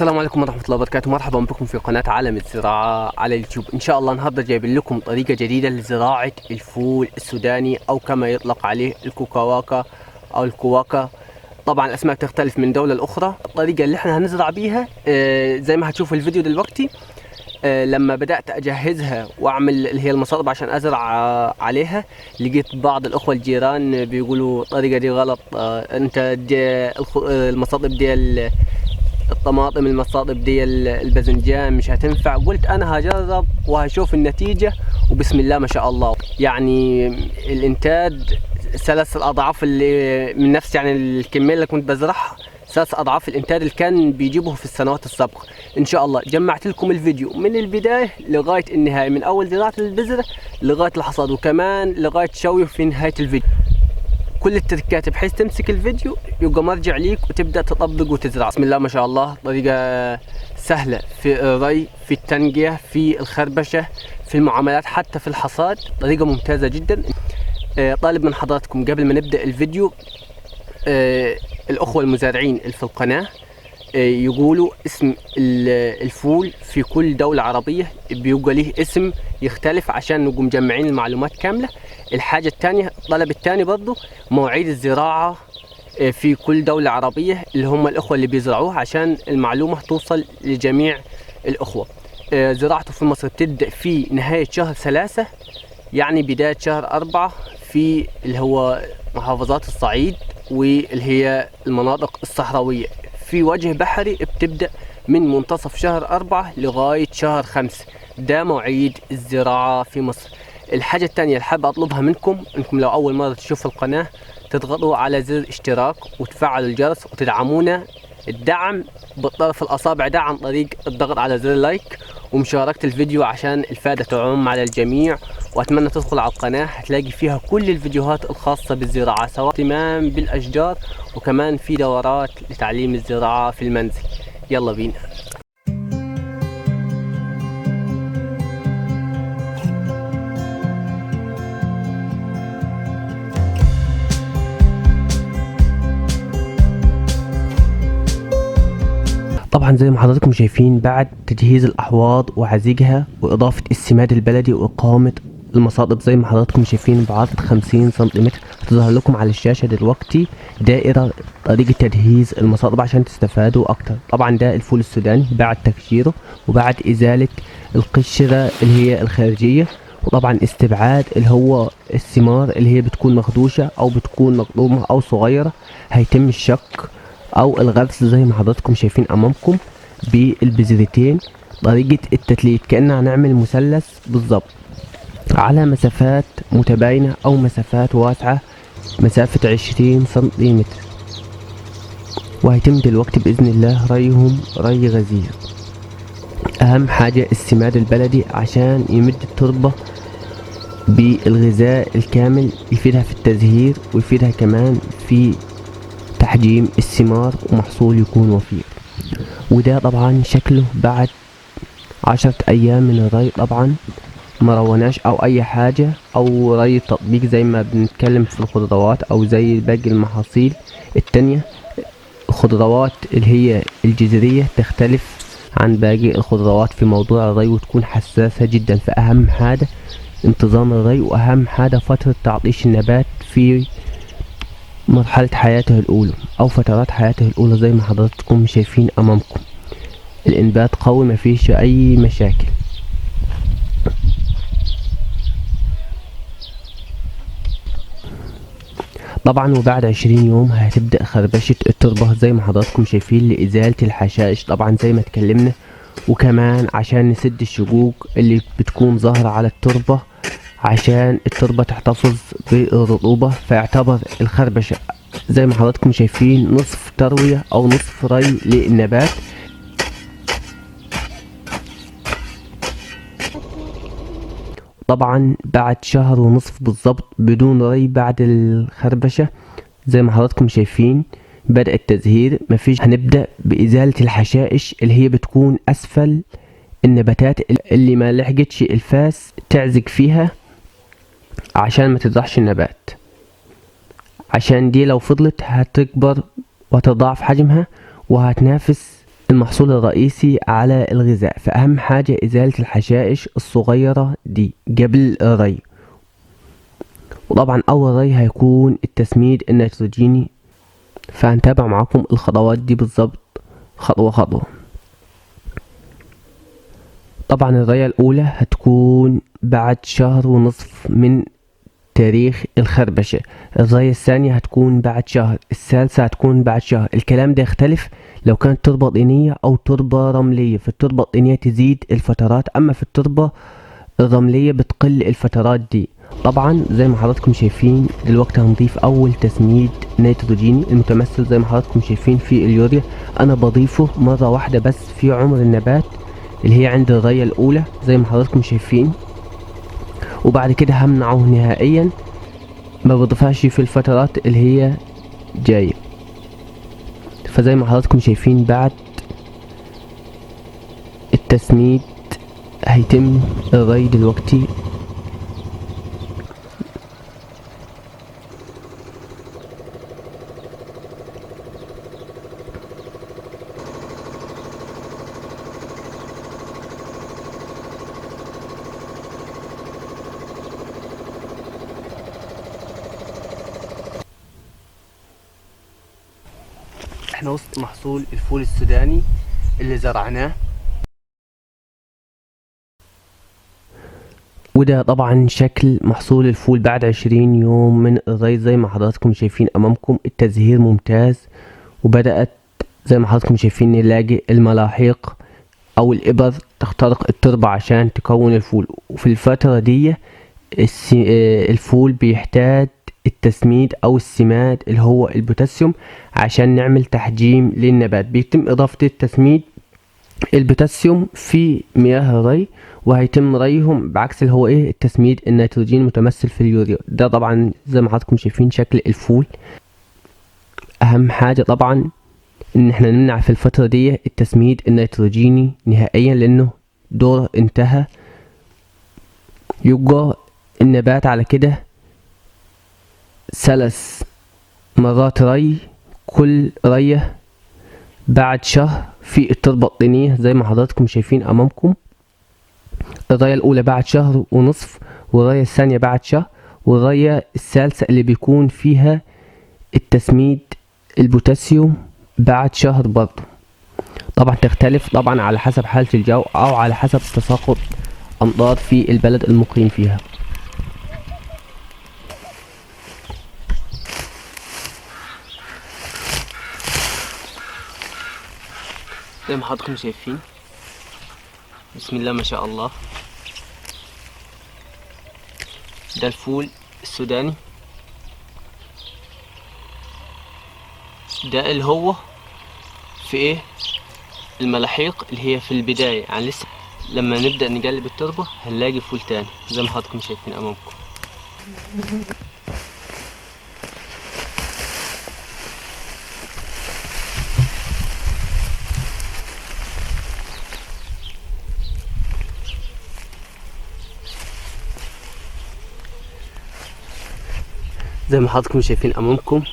السلام عليكم ورحمة الله وبركاته. مرحبا بكم في قناة عالم الزراعة على اليوتيوب. إن شاء الله النهاردة جايبين لكم طريقة جديدة لزراعة الفول السوداني أو كما يطلق عليه الكوكاواكا أو الكواكا. طبعا الأسماء تختلف من دولة لأخرى. الطريقة اللي احنا هنزرع بيها زي ما هتشوفوا الفيديو دلوقتي. لما بدأت أجهزها وأعمل اللي هي المصادب عشان أزرع عليها، لقيت بعض الأخوة الجيران بيقولوا الطريقة دي غلط. أنت دي المصادب دي الطماطم، المصادب دي الباذنجان مش هتنفع. قلت انا هجرب وهشوف النتيجة، وبسم الله ما شاء الله. يعني الانتاج 3 اضعاف اللي من نفس يعني الكمية اللي كنت بزرعها، 3 اضعاف الانتاج اللي كان بيجيبه في السنوات السابقة. ان شاء الله جمعت لكم الفيديو من البداية لغاية النهاية، من اول زراعة البذرة لغاية الحصاد، وكمان لغاية شويه في نهاية الفيديو. كل التركات بحيث تمسك الفيديو يبقى مرجع ليك وتبدا تطبق وتزرع. بسم الله ما شاء الله. طريقه سهله في الري، في التنقيه، في الخربشه، في المعاملات، حتى في الحصاد. طريقه ممتازه جدا. طالب من حضراتكم قبل ما نبدا الفيديو، الاخوه المزارعين اللي في القناه يقولوا اسم الفول في كل دولة عربية بيبقى له اسم يختلف عشان نبقوا مجمعين المعلومات كاملة. الحاجة الثانية، الطلب الثاني برضو، مواعيد الزراعة في كل دولة عربية اللي هم الأخوة اللي بيزرعوها عشان المعلومة توصل لجميع الأخوة. زراعته في مصر بتبدأ في نهاية شهر 3، يعني بداية شهر 4 في اللي هو محافظات الصعيد واللي هي المناطق الصحراوية. في وجه بحري بتبدأ من منتصف شهر 4 لغاية شهر 5. ده مواعيد الزراعة في مصر. الحاجة الثانية اللي حابب أطلبها منكم، إنكم لو أول مرة تشوفوا القناة تضغطوا على زر اشتراك وتفعلوا الجرس وتدعمونا الدعم بطرف الأصابع ده عن طريق الضغط على زر لايك ومشاركة الفيديو عشان الفائدة تعم على الجميع. وأتمنى تدخل على القناة، هتلاقي فيها كل الفيديوهات الخاصة بالزراعة، سواء اهتمام بالأشجار وكمان في دورات لتعليم الزراعة في المنزل. يلا بينا. طبعا زي ما حضراتكم شايفين، بعد تجهيز الأحواض وعزيقها وإضافة السماد البلدي وإقامة المصادب زي ما حضراتكم شايفين بعرض 50 سنتيمتر، هتظهر لكم على الشاشة دلوقتي دائرة طريقة تجهيز المصادب عشان تستفادوا أكتر. طبعا ده الفول السوداني بعد تكشيره وبعد إزالة القشرة اللي هي الخارجية، وطبعا استبعاد اللي هو الثمار اللي هي بتكون مخدوشة أو بتكون مقطومة أو صغيرة. هيتم الشق او الغرس زي ما حضراتكم شايفين امامكم بالبذرتين. طريقة التتليت كأننا هنعمل مثلث بالظبط على مسافات متباينة او مسافات واسعة، مسافة 20 سنتيمتر. وهيتم دلوقتي بإذن الله ريهم ري غزير. اهم حاجة السماد البلدي عشان يمد التربة بالغذاء الكامل، يفيدها في التزهير ويفيدها كمان في تحجيم الثمار ومحصول يكون وفير. وده طبعا شكله بعد 10 أيام من الري. طبعا ما روناش او اي حاجة او ري تطبيق زي ما بنتكلم في الخضروات او زي باقي المحاصيل التانية. الخضروات اللي هي الجذرية تختلف عن باقي الخضروات في موضوع الري وتكون حساسة جدا. فأهم حاجة انتظام الري، وأهم حاجة فترة تعطيش النبات في مرحلة حياته الأولى أو فترات حياته الأولى. زي ما حضراتكم شايفين أمامكم الإنبات قوي، مفيش أي مشاكل. طبعا وبعد 20 يوم هتبدأ خربشة التربة زي ما حضراتكم شايفين لإزالة الحشائش، طبعا زي ما اتكلمنا، وكمان عشان نسد الشقوق اللي بتكون ظاهرة على التربة عشان التربة تحتفظ بالرطوبة. فيعتبر الخربشة زي ما حضراتكم شايفين نصف تروية او نصف ري للنبات. طبعا بعد شهر ونصف بالظبط بدون ري بعد الخربشة زي ما حضراتكم شايفين بدأ التزهير. مفيش، هنبدأ بإزالة الحشائش اللي هي بتكون أسفل النباتات اللي ما لحقتش الفاس تعزق فيها عشان ما تضحش النبات، عشان دي لو فضلت هتكبر وتضاعف حجمها وهتنافس المحصول الرئيسي على الغذاء، فأهم حاجة إزالة الحشائش الصغيرة دي قبل الري. وطبعا أول ري هيكون التسميد النيتروجيني، فهنتابع معاكم الخطوات دي بالظبط خطوة خطوة. طبعا الرية الأولى هتكون بعد شهر ونصف من تاريخ الخربشة، الرية الثانية هتكون بعد شهر، الثالثة هتكون بعد شهر. الكلام ده يختلف لو كانت تربة طينية أو تربة رملية. في التربة الطينية تزيد الفترات، أما في التربة الرملية بتقل الفترات دي. طبعا زي ما حضراتكم شايفين دلوقتي هنضيف أول تسميد نيتروجيني المتمثل زي ما حضراتكم شايفين في اليوريا. أنا بضيفه مرة واحدة بس في عمر النبات اللي هي عند الرية الأولى زي ما حضراتكم شايفين، وبعد كده همنعه نهائيا، ما بضيفهاش في الفترات اللي هي جاية. فزي ما حضراتكم شايفين بعد التسميد هيتم الري دلوقتي. احنا وسط محصول الفول السوداني اللي زرعناه، وده طبعا شكل محصول الفول بعد 20 يوم من الري. زي ما حضراتكم شايفين امامكم التزهير ممتاز، وبدأت زي ما حضراتكم شايفين نلاقي الملاحيق او الابر تخترق التربة عشان تكون الفول. وفي الفترة دي الفول بيحتاج التسميد او السماد اللي هو البوتاسيوم عشان نعمل تحجيم للنبات. بيتم اضافة التسميد البوتاسيوم في مياه الري، وهيتم ريهم بعكس اللي هو التسميد النيتروجين المتمثل في اليوريا. ده طبعا زي ما حضراتكم شايفين شكل الفول. اهم حاجة طبعا ان احنا نمنع في الفترة دي التسميد النيتروجيني نهائيا، لانه دوره انتهى. يبقى النبات على كده 3 مرات ري، كل رية بعد شهر في التربة الطينية زي ما حضراتكم شايفين امامكم. الرية الاولى بعد شهر ونصف، والرية الثانية بعد شهر، والرية الثالثة اللي بيكون فيها التسميد البوتاسيوم بعد شهر برضه. طبعا تختلف طبعا على حسب حالة الجو او على حسب تساقط امطار في البلد المقيم فيها. زي ما حضراتكم شايفين بسم الله ما شاء الله، ده الفول السوداني، ده اللي هو في الملاحيق اللي هي في البداية، يعني لسه لما نبدأ نقلب التربة هنلاقي فول تاني زي ما حضراتكم شايفين امامكم. زي ما حضراتكم شايفين امامكم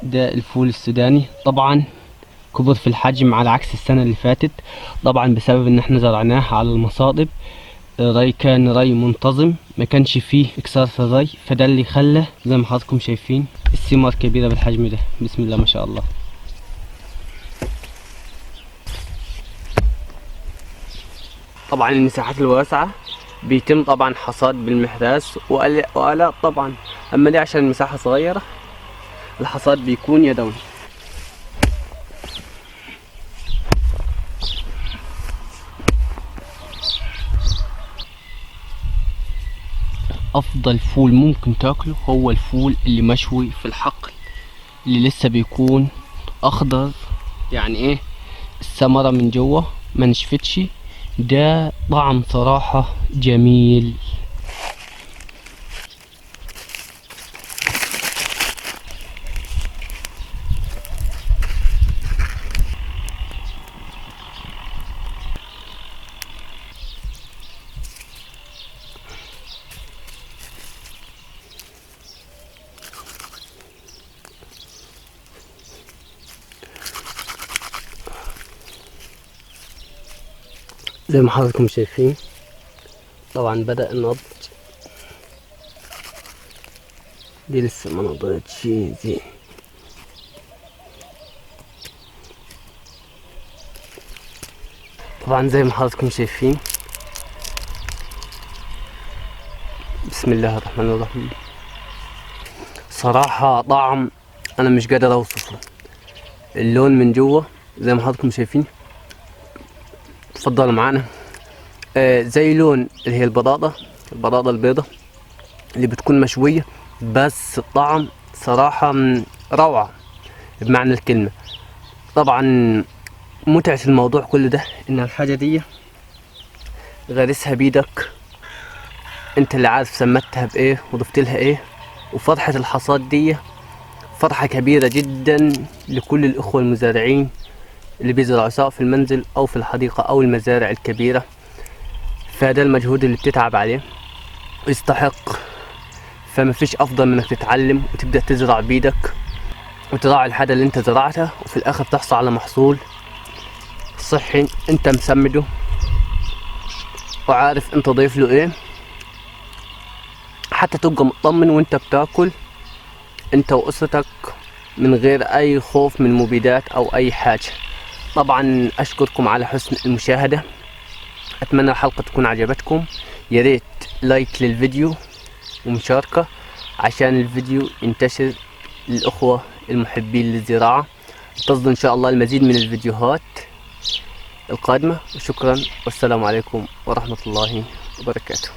ده الفول السوداني. طبعا كبر في الحجم على عكس السنة اللي فاتت، طبعا بسبب ان احنا زرعناه على المصادب. الري كان ري منتظم، ما كانش فيه اكسار في الري، فده اللي خلى زي ما حضراتكم شايفين الثمار كبيرة بالحجم ده. بسم الله ما شاء الله. طبعا المساحات الواسعة بيتم طبعا حصاد بالمحراث وآلات طبعا، اما دي عشان المساحة صغيرة الحصاد بيكون يدوي. افضل فول ممكن تاكله هو الفول اللي مشوي في الحقل، اللي لسه بيكون اخضر، يعني الثمرة من جوه ما نشفتش. ده طعم صراحة جميل. زي ما حضراتكم شايفين طبعا بدأ النضج، دي لسه ما نضجتش دي. طبعا زي ما حضراتكم شايفين، بسم الله الرحمن الرحيم. صراحة طعم انا مش قادر اوصفه. اللون من جوه زي ما حضراتكم شايفين، اتفضلوا معانا. زي لون اللي هي البطاطا البيضة اللي بتكون مشوية، بس الطعم صراحة روعة بمعنى الكلمة. طبعا متعة الموضوع كله ده ان الحاجة دي غارسها بيدك، انت اللي عارف سمتها بايه وضفت لها ايه. وفرحة الحصاد دي فرحة كبيرة جدا لكل الاخوة المزارعين اللي بيزرعوا سواء في المنزل او في الحديقة او المزارع الكبيرة. فده المجهود اللي بتتعب عليه يستحق. فما فيش افضل من انك تتعلم وتبدأ تزرع بيدك وتراعي الحاجة اللي انت زرعتها، وفي الاخر تحصل على محصول صحي انت مسمده وعارف انت ضيف له ايه، حتى تبقى مطمن وانت بتاكل انت واسرتك من غير اي خوف من مبيدات او اي حاجة. طبعا اشكركم على حسن المشاهدة، اتمنى الحلقة تكون عجبتكم. يا ريت لايك للفيديو ومشاركة عشان الفيديو ينتشر للاخوة المحبين للزراعة. انتظروا ان شاء الله المزيد من الفيديوهات القادمة، وشكرا والسلام عليكم ورحمة الله وبركاته.